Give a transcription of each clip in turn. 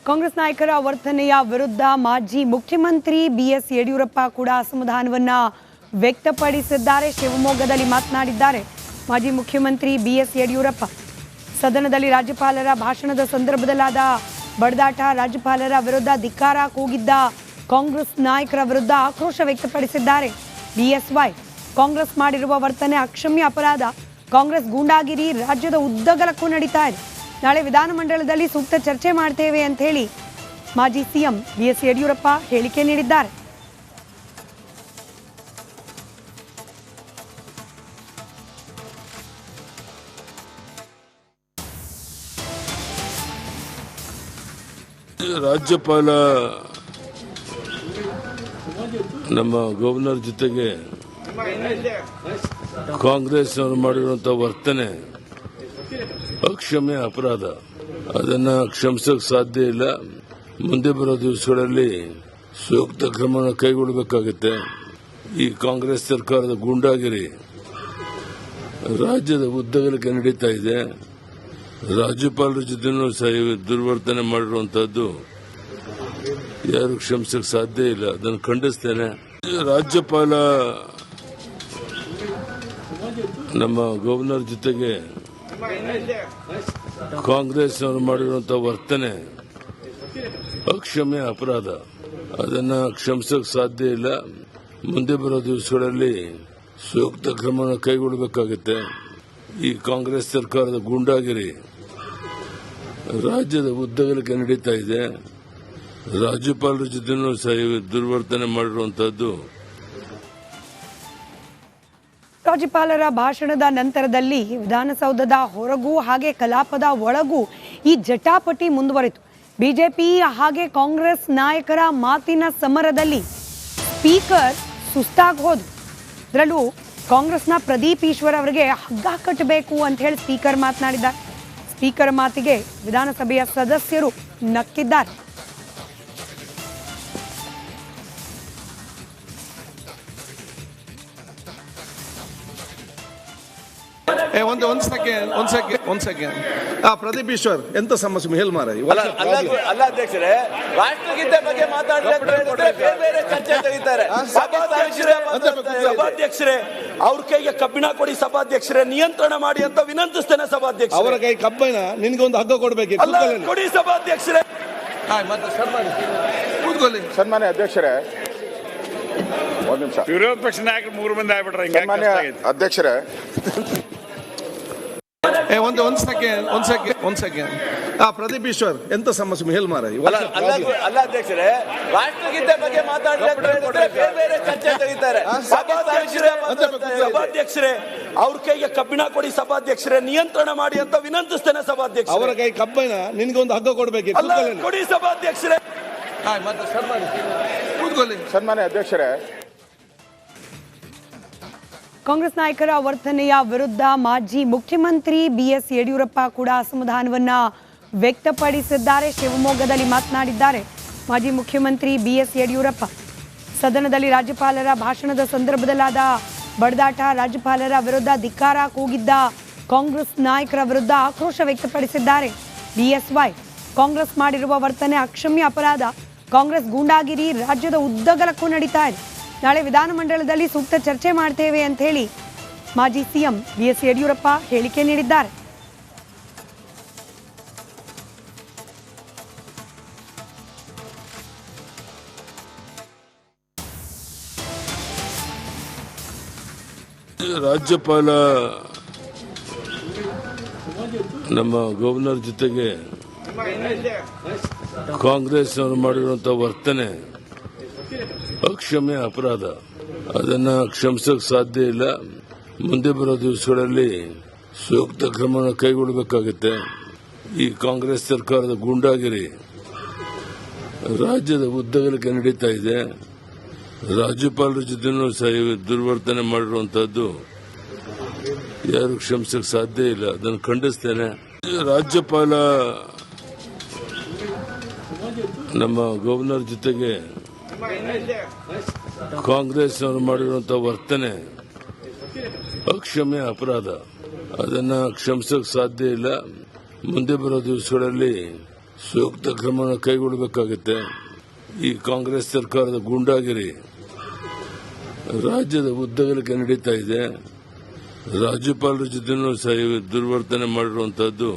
ಕಾಂಗ್ರೆಸ್ ನಾಯಕರ ವರ್ತನೆಯ ವಿರುದ್ಧ ಮಾಜಿ ಮುಖ್ಯಮಂತ್ರಿ ಬಿಎಸ್ ಯಡಿಯೂರಪ್ಪ ಕೂಡ ಅಸಮಾಧಾನವನ್ನ ವ್ಯಕ್ತಪಡಿಸಿದ್ದಾರೆ. ಶಿವಮೊಗ್ಗದಲ್ಲಿ ಮಾತನಾಡಿದ್ದಾರೆ ಮಾಜಿ ಮುಖ್ಯಮಂತ್ರಿ ಬಿಎಸ್ ಯಡಿಯೂರಪ್ಪ. ಸದನದಲ್ಲಿ ರಾಜ್ಯಪಾಲರ ಭಾಷಣದ ಸಂದರ್ಭದಲ್ಲಾದ ಬಡದಾಟ, ರಾಜ್ಯಪಾಲರ ವಿರುದ್ಧ ಧಿಕ್ಕಾರ ಕೂಗಿದ್ದ ಕಾಂಗ್ರೆಸ್ ನಾಯಕರ ವಿರುದ್ಧ ಆಕ್ರೋಶ ವ್ಯಕ್ತಪಡಿಸಿದ್ದಾರೆ. ಬಿಎಸ್ವೈ ಕಾಂಗ್ರೆಸ್ ಮಾಡಿರುವ ವರ್ತನೆ ಅಕ್ಷಮ್ಯ ಅಪರಾಧ. ಕಾಂಗ್ರೆಸ್ ಗೂಂಡಾಗಿರಿ ರಾಜ್ಯದ ಉದ್ದಗಲಕ್ಕೂ ನಡೀತಾ ಇದೆ. ನಾಳೆ ವಿಧಾನಮಂಡಲದಲ್ಲಿ ಸೂಕ್ತ ಚರ್ಚೆ ಮಾಡ್ತೇವೆ ಅಂತ ಹೇಳಿ ಮಾಜಿ ಸಿಎಂ ಬಿಎಸ್ ಯಡಿಯೂರಪ್ಪ ಹೇಳಿಕೆ ನೀಡಿದ್ದಾರೆ. ರಾಜ್ಯಪಾಲ ನಮ್ಮ ಗವರ್ನರ್ ಜೊತೆಗೆ ಕಾಂಗ್ರೆಸ್ ಅವರು ಮಾಡಿರುವಂತಹ ವರ್ತನೆ ಅಕ್ಷಮ್ಯ ಅಪರಾಧ. ಅದನ್ನ ಕ್ಷಮಿಸಕ್ಕೆ ಸಾಧ್ಯ ಇಲ್ಲ. ಮುಂದೆ ಬರೋ ದಿವಸಗಳಲ್ಲಿ ಸೂಕ್ತ ಕ್ರಮ ಕೈಗೊಳ್ಳಬೇಕಾಗುತ್ತೆ. ಈ ಕಾಂಗ್ರೆಸ್ ಸರ್ಕಾರದ ಗೂಂಡಾಗಿರಿ ರಾಜ್ಯದ ಉದ್ದಗಲಕ್ಕೆ ನಡೀತಾ ಇದೆ. ರಾಜ್ಯಪಾಲರ ಜೊತೆನೂ ದುರ್ವರ್ತನೆ ಮಾಡಿರುವಂತಹದ್ದು ಯಾರು ಕ್ಷಮಿಸಕ್ಕೆ ಸಾಧ್ಯ ಇಲ್ಲ. ಅದನ್ನು ಖಂಡಿಸ್ತೇನೆ. ರಾಜ್ಯಪಾಲ ನಮ್ಮ ಗವರ್ನರ್ ಜೊತೆಗೆ ಕಾಂಗ್ರೆಸ್ ಅವರು ಮಾಡಿರುವಂತಹ ವರ್ತನೆ ಅಕ್ಷಮ್ಯ ಅಪರಾಧ. ಅದನ್ನ ಕ್ಷಮಿಸಕ್ಕೆ ಸಾಧ್ಯ ಇಲ್ಲ. ಮುಂದೆ ಬರೋ ದಿವಸಗಳಲ್ಲಿ ಸೂಕ್ತ ಕ್ರಮ ಕೈಗೊಳ್ಳಬೇಕಾಗುತ್ತೆ. ಈ ಕಾಂಗ್ರೆಸ್ ಸರ್ಕಾರದ ಗೂಂಡಾಗಿರಿ ರಾಜ್ಯದ ಉದ್ದಗಲಕ್ಕೆ ನಡೀತಾ ಇದೆ. ರಾಜ್ಯಪಾಲರ ಜೊತೆನೂ ದುರ್ವರ್ತನೆ ಮಾಡಿರುವಂತಹದ್ದು. ರಾಜ್ಯಪಾಲರ ಭಾಷಣದ ನಂತರದಲ್ಲಿ ವಿಧಾನಸೌಧದ ಹೊರಗೂ ಹಾಗೆ ಕಲಾಪದ ಒಳಗೂ ಈ ಜಟಾಪಟಿ ಮುಂದುವರಿತು. ಬಿಜೆಪಿ ಹಾಗೆ ಕಾಂಗ್ರೆಸ್ ನಾಯಕರ ಮಾತಿನ ಸಮರದಲ್ಲಿ ಸ್ಪೀಕರ್ ಸುಸ್ತಾಗಿ ಹೋದ್ರು. ಅದರಲ್ಲೂ ಕಾಂಗ್ರೆಸ್ನ ಪ್ರದೀಪ್ ಈಶ್ವರ್ ಅವರಿಗೆ ಹಗ್ಗ ಕಟ್ಟಬೇಕು ಅಂತ ಹೇಳಿ ಸ್ಪೀಕರ್ ಮಾತನಾಡಿದ್ದಾರೆ. ಸ್ಪೀಕರ್ ಮಾತಿಗೆ ವಿಧಾನಸಭೆಯ ಸದಸ್ಯರು ನಕ್ಕಿದ್ದಾರೆ. ಒಂದು ಸೆಕೆಂಡ್ ಪ್ರದೀಪ್ ಈಶ್ವರ್ ಎಂತ ಸಮಸ್ಯೆ ಹೇಳಿ ಮಾರ. ಅಲ್ಲ ಅಧ್ಯಕ್ಷರೇ, ರಾಷ್ಟ್ರಗೀತೆ ಬಗ್ಗೆ ಬೇರೆ ಚರ್ಚೆ ತೆಗಿತಾರೆ. ಸಭಾಧ್ಯಕ್ಷರೇ, ಅವ್ರ ಕೈಗೆ ಕಬ್ಬಿಣ ಕೊಡಿ ಸಭಾಧ್ಯಕ್ಷರೇ, ನಿಯಂತ್ರಣ ಮಾಡಿ ಅಂತ ವಿನಂತಿಸ್ತೇನೆ ಸಭಾಧ್ಯಕ್ಷ. ಅವರ ಕೈ ಕಬ್ಬಿಣ, ನಿನ್ಗೆ ಒಂದು ಹಗ್ಗ ಕೊಡ್ಬೇಕು ಕೊಡಿ ಸಭಾಧ್ಯಕ್ಷರೇ. ಕೂತ್ಕೊಳ್ಳಿ. ಸನ್ಮಾನ್ಯ ಅಧ್ಯಕ್ಷರೇ, ಒಂದು ನಿಮಿಷ. ವಿರೋಧ ಪಕ್ಷ ನಾಯಕರು 3 ಮಂದಿ ಆಗ್ಬಿಟ್ರೆ ಸನ್ಮಾನ್ಯ ಅಧ್ಯಕ್ಷರೇ, ಒಂದು ಸೆಕೆಂಡ್ ಪ್ರದೀಪ್ ಈಶ್ವರ್ ಎಂತ ಸಮಸ್ಯೆ ಹೇಳಿ ಮಾರ. ಅಲ್ಲ ಅಧ್ಯಕ್ಷರೇ, ರಾಷ್ಟ್ರಗೀತೆ ಬಗ್ಗೆ ಬೇರೆ ಚರ್ಚೆ ತೆಗಿತಾರೆ. ಸಭಾಧ್ಯಕ್ಷರೇ, ಅವ್ರ ಕೈಗೆ ಕಬ್ಬಿಣ ಕೊಡಿ ಸಭಾಧ್ಯಕ್ಷರೇ, ನಿಯಂತ್ರಣ ಮಾಡಿ ಅಂತ ವಿನಂತಿಸ್ತೇನೆ ಸಭಾಧ್ಯಕ್ಷ. ಅವರ ಕೈ ಕಬ್ಬಿಣ, ನಿನ್ಗೆ ಒಂದು ಹಗ್ಗ ಕೊಡ್ಬೇಕು ಕೊಡಿ ಸಭಾಧ್ಯಕ್ಷರೇ. ಕೂತ್ಕೊಳ್ಳಿ. ಸನ್ಮಾನ್ಯ ಅಧ್ಯಕ್ಷರೇ, ಕಾಂಗ್ರೆಸ್ ನಾಯಕರ ವರ್ತನೆಯ ವಿರುದ್ಧ ಮಾಜಿ ಮುಖ್ಯಮಂತ್ರಿ ಬಿಎಸ್ ಯಡಿಯೂರಪ್ಪ ಕೂಡ ಅಸಮಾಧಾನವನ್ನ ವ್ಯಕ್ತಪಡಿಸಿದ್ದಾರೆ. ಶಿವಮೊಗ್ಗದಲ್ಲಿ ಮಾತನಾಡಿದ್ದಾರೆ ಮಾಜಿ ಮುಖ್ಯಮಂತ್ರಿ ಬಿಎಸ್ ಯಡಿಯೂರಪ್ಪ. ಸದನದಲ್ಲಿ ರಾಜ್ಯಪಾಲರ ಭಾಷಣದ ಸಂದರ್ಭದಲ್ಲಾದ ಬಡದಾಟ, ರಾಜ್ಯಪಾಲರ ವಿರುದ್ಧ ಧಿಕ್ಕಾರ ಕೂಗಿದ್ದ ಕಾಂಗ್ರೆಸ್ ನಾಯಕರ ವಿರುದ್ಧ ಆಕ್ರೋಶ ವ್ಯಕ್ತಪಡಿಸಿದ್ದಾರೆ. ಬಿಎಸ್ವೈ ಕಾಂಗ್ರೆಸ್ ಮಾಡಿರುವ ವರ್ತನೆ ಅಕ್ಷಮ್ಯ ಅಪರಾಧ. ಕಾಂಗ್ರೆಸ್ ಗೂಂಡಾಗಿರಿ ರಾಜ್ಯದ ಉದ್ದಗಲಕ್ಕೂ ನಡೀತಾ ಇದೆ. ನಾಳೆ ವಿಧಾನಮಂಡಲದಲ್ಲಿ ಸೂಕ್ತ ಚರ್ಚೆ ಮಾಡ್ತೇವೆ ಅಂತ ಹೇಳಿ ಮಾಜಿ ಸಿಎಂ ಬಿಎಸ್ ಯಡಿಯೂರಪ್ಪ ಹೇಳಿಕೆ ನೀಡಿದ್ದಾರೆ. ರಾಜ್ಯಪಾಲ ನಮ್ಮ ಗವರ್ನರ್ ಜೊತೆಗೆ ಕಾಂಗ್ರೆಸ್ ಅವರು ಮಾಡಿರುವಂತಹ ವರ್ತನೆ ಅಕ್ಷಮ್ಯ ಅಪರಾಧ. ಅದನ್ನ ಕ್ಷಮಿಸಕ್ಕೆ ಸಾಧ್ಯ ಇಲ್ಲ. ಮುಂದೆ ಬರೋ ದಿವಸಗಳಲ್ಲಿ ಸೂಕ್ತ ಕ್ರಮ ಕೈಗೊಳ್ಳಬೇಕಾಗುತ್ತೆ. ಈ ಕಾಂಗ್ರೆಸ್ ಸರ್ಕಾರದ ಗೂಂಡಾಗಿರಿ ರಾಜ್ಯದ ಉದ್ದಗಲಕ್ಕೆ ನಡೀತಾ ಇದೆ. ರಾಜ್ಯಪಾಲರ ಜೊತೆನೂ ದುರ್ವರ್ತನೆ ಮಾಡಿರುವಂತಹದ್ದು ಯಾರು ಕ್ಷಮಿಸಕ್ಕೆ ಸಾಧ್ಯ ಇಲ್ಲ. ಅದನ್ನು ಖಂಡಿಸ್ತೇನೆ. ರಾಜ್ಯಪಾಲ ನಮ್ಮ ಗವರ್ನರ್ ಜೊತೆಗೆ ಕಾಂಗ್ರೆಸ್ ಅವರು ಮಾಡಿರುವಂತಹ ವರ್ತನೆ ಅಕ್ಷಮ್ಯ ಅಪರಾಧ. ಅದನ್ನ ಕ್ಷಮಿಸಕ್ಕೆ ಸಾಧ್ಯ ಇಲ್ಲ. ಮುಂದೆ ಬರೋ ದಿವಸಗಳಲ್ಲಿ ಸೂಕ್ತ ಕ್ರಮ ಕೈಗೊಳ್ಳಬೇಕಾಗುತ್ತೆ. ಈ ಕಾಂಗ್ರೆಸ್ ಸರ್ಕಾರದ ಗೂಂಡಾಗಿರಿ ರಾಜ್ಯದ ಉದ್ದಗಲಕ್ಕೆ ನಡೀತಾ ಇದೆ. ರಾಜ್ಯಪಾಲರ ಜೊತೆನೂ ಸಹ ದುರ್ವರ್ತನೆ ಮಾಡಿರುವಂತಹದ್ದು.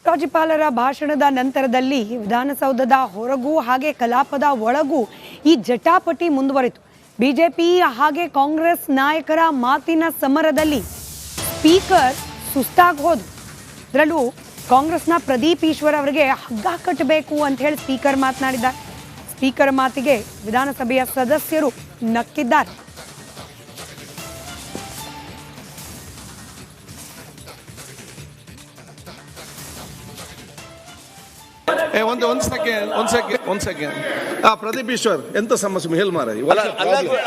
ರಾಜ್ಯಪಾಲರ ಭಾಷಣದ ನಂತರದಲ್ಲಿ ವಿಧಾನಸೌಧದ ಹೊರಗೂ ಹಾಗೆ ಕಲಾಪದ ಒಳಗೂ ಈ ಜಟಾಪಟಿ ಮುಂದುವರಿತು. ಬಿಜೆಪಿ ಹಾಗೆ ಕಾಂಗ್ರೆಸ್ ನಾಯಕರ ಮಾತಿನ ಸಮರದಲ್ಲಿ ಸ್ಪೀಕರ್ ಸುಸ್ತಾಗಿ ಹೋದ್ರು. ಅದರಲ್ಲೂ ಕಾಂಗ್ರೆಸ್ನ ಪ್ರದೀಪ್ ಈಶ್ವರ್ ಅವರಿಗೆ ಹಗ್ಗ ಕಟ್ಟಬೇಕು ಅಂತ ಹೇಳಿ ಸ್ಪೀಕರ್ ಮಾತನಾಡಿದ್ದಾರೆ. ಸ್ಪೀಕರ್ ಮಾತಿಗೆ ವಿಧಾನಸಭೆಯ ಸದಸ್ಯರು ನಕ್ಕಿದ್ದಾರೆ. ಒಂದು ಸೆಕೆಂಡ್ ಪ್ರದೀಪ್ ಈಶ್ವರ್ ಎಂತ ಸಮಸ್ಯೆ ಹೇಳಿ ಮಾರ.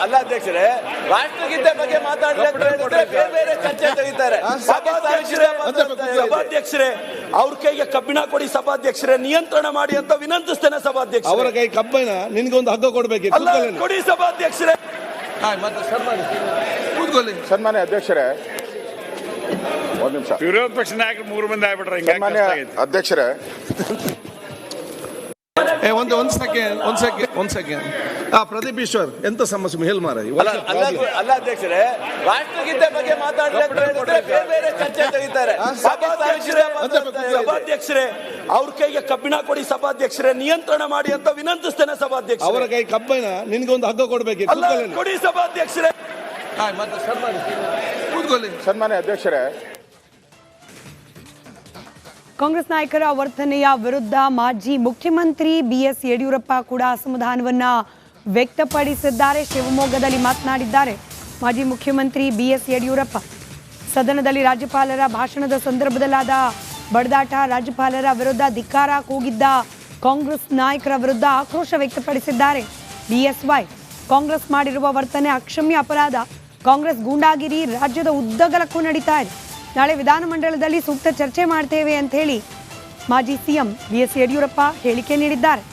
ಅಲ್ಲ ಅಧ್ಯಕ್ಷರೇ, ರಾಷ್ಟ್ರಗೀತೆ ಬಗ್ಗೆ ಮಾತಾಡಲಿಕ್ಕೆ ಬೇರೆ ಚರ್ಚೆ ತೆಗಿತಾರೆ. ಸಭಾಧ್ಯಕ್ಷರೇ, ಅವ್ರ ಕೈಗೆ ಕಬ್ಬಿಣ ಕೊಡಿ ಸಭಾಧ್ಯಕ್ಷರೇ, ನಿಯಂತ್ರಣ ಮಾಡಿ ಅಂತ ವಿನಂತಿಸ್ತೇನೆ ಸಭಾಧ್ಯಕ್ಷ. ಅವರ ಕೈ ಕಬ್ಬಿಣ, ನಿನ್ಗೊಂದು ಹಗ್ಗ ಕೊಡ್ಬೇಕು ಕೊಡಿ ಸಭಾಧ್ಯಕ್ಷರೇ. ಕೂತ್ಕೊಳ್ಳಿ. ಸನ್ಮಾನ್ಯ ಅಧ್ಯಕ್ಷರೇ, ಒಂದು ನಿಮಿಷ. ವಿರೋಧ ಪಕ್ಷ ನಾಯಕರು 3 ಮಂದಿ ಆಗ್ಬಿಟ್ರೆ ಸನ್ಮಾನ್ಯ ಅಧ್ಯಕ್ಷರೇ, ಒಂದು ಸೆಕೆಂಡ್ ಪ್ರದೀಪ್ ಈಶ್ವರ್ ಎಂತ ಸಮಸ್ಯೆ ಹೇಳಿ ಮಾರ. ಅಲ್ಲ ಅಧ್ಯಕ್ಷರೇ, ರಾಷ್ಟ್ರಗೀತೆ ಬಗ್ಗೆ ಮಾತಾಡಲಿಕ್ಕೆ ಬೇರೆ ಚರ್ಚೆ ತೆಗಿತಾರೆ. ಸಭಾಧ್ಯಕ್ಷರೇ, ಅವ್ರ ಕೈಗೆ ಕಬ್ಬಿಣ ಕೊಡಿ ಸಭಾಧ್ಯಕ್ಷರೇ, ನಿಯಂತ್ರಣ ಮಾಡಿ ಅಂತ ವಿನಂತಿಸ್ತೇನೆ ಸಭಾಧ್ಯಕ್ಷ. ಅವರ ಕೈ ಕಬ್ಬಿಣ, ನಿನ್ಗೊಂದು ಹಗ್ಗ ಕೊಡ್ಬೇಕು ಕೊಡಿ ಸಭಾಧ್ಯಕ್ಷರೇ. ಕೂತ್ಕೊಳ್ಳಿ. ಸನ್ಮಾನ್ಯ ಅಧ್ಯಕ್ಷರೇ, ಕಾಂಗ್ರೆಸ್ ನಾಯಕರ ವರ್ತನೆಯ ವಿರುದ್ಧ ಮಾಜಿ ಮುಖ್ಯಮಂತ್ರಿ BS ಯಡಿಯೂರಪ್ಪ ಕೂಡ ಅಸಮಾಧಾನವನ್ನ ವ್ಯಕ್ತಪಡಿಸಿದ್ದಾರೆ. ಶಿವಮೊಗ್ಗದಲ್ಲಿ ಮಾತನಾಡಿದ್ದಾರೆ ಮಾಜಿ ಮುಖ್ಯಮಂತ್ರಿ BS ಯಡಿಯೂರಪ್ಪ. ಸದನದಲ್ಲಿ ರಾಜ್ಯಪಾಲರ ಭಾಷಣದ ಸಂದರ್ಭದಲ್ಲಾದ ಬಡದಾಟ, ರಾಜ್ಯಪಾಲರ ವಿರುದ್ಧ ಧಿಕ್ಕಾರ ಕೂಗಿದ್ದ ಕಾಂಗ್ರೆಸ್ ನಾಯಕರ ವಿರುದ್ಧ ಆಕ್ರೋಶ ವ್ಯಕ್ತಪಡಿಸಿದ್ದಾರೆ. BSY ಕಾಂಗ್ರೆಸ್ ಮಾಡಿರುವ ವರ್ತನೆ ಅಕ್ಷಮ್ಯ ಅಪರಾಧ. ಕಾಂಗ್ರೆಸ್ ಗೂಂಡಾಗಿರಿ ರಾಜ್ಯದ ಉದ್ದಗಲಕ್ಕೂ ನಡೀತಾ ಇದೆ. ನಾಳೆ ವಿಧಾನಮಂಡಲದಲ್ಲಿ ಸೂಕ್ತ ಚರ್ಚೆ ಮಾಡ್ತೇವೆ ಅಂತ ಹೇಳಿ ಮಾಜಿ ಸಿಎಂ BS ಯಡಿಯೂರಪ್ಪ ಹೇಳಿಕೆ ನೀಡಿದ್ದಾರೆ.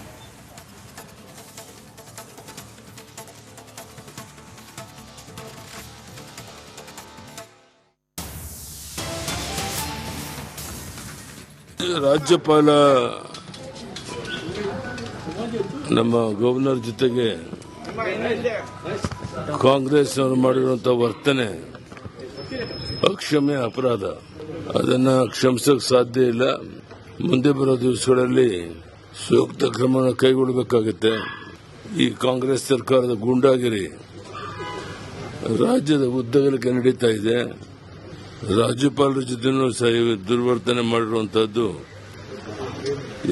ರಾಜ್ಯಪಾಲ ನಮ್ಮ ಗವರ್ನರ್ ಜೊತೆಗೆ ಕಾಂಗ್ರೆಸ್ ಅವರು ಮಾಡಿರುವಂತಹ ವರ್ತನೆ ಅಕ್ಷಮ್ಯ ಅಪರಾಧ. ಅದನ್ನ ಕ್ಷಮಿಸಕ್ಕೆ ಸಾಧ್ಯ ಇಲ್ಲ. ಮುಂದೆ ಬರೋ ದಿವಸಗಳಲ್ಲಿ ಸೂಕ್ತ ಕ್ರಮ ಕೈಗೊಳ್ಳಬೇಕಾಗುತ್ತೆ. ಈ ಕಾಂಗ್ರೆಸ್ ಸರ್ಕಾರದ ಗೂಂಡಾಗಿರಿ ರಾಜ್ಯದ ಉದ್ದಗಲಕ್ಕೆ ನಡೀತಾ ಇದೆ. ರಾಜ್ಯಪಾಲರ ಜೊತೆನೂ ಸಹ ದುರ್ವರ್ತನೆ ಮಾಡಿರುವಂತಹದ್ದು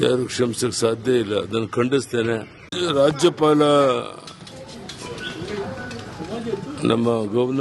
ಯಾರು ಕ್ಷಮಿಸಕ್ಕೆ ಸಾಧ್ಯ ಇಲ್ಲ. ಅದನ್ನು ಖಂಡಿಸ್ತೇನೆ. ರಾಜ್ಯಪಾಲ ನಮ್ಮ ಗವರ್ನರ್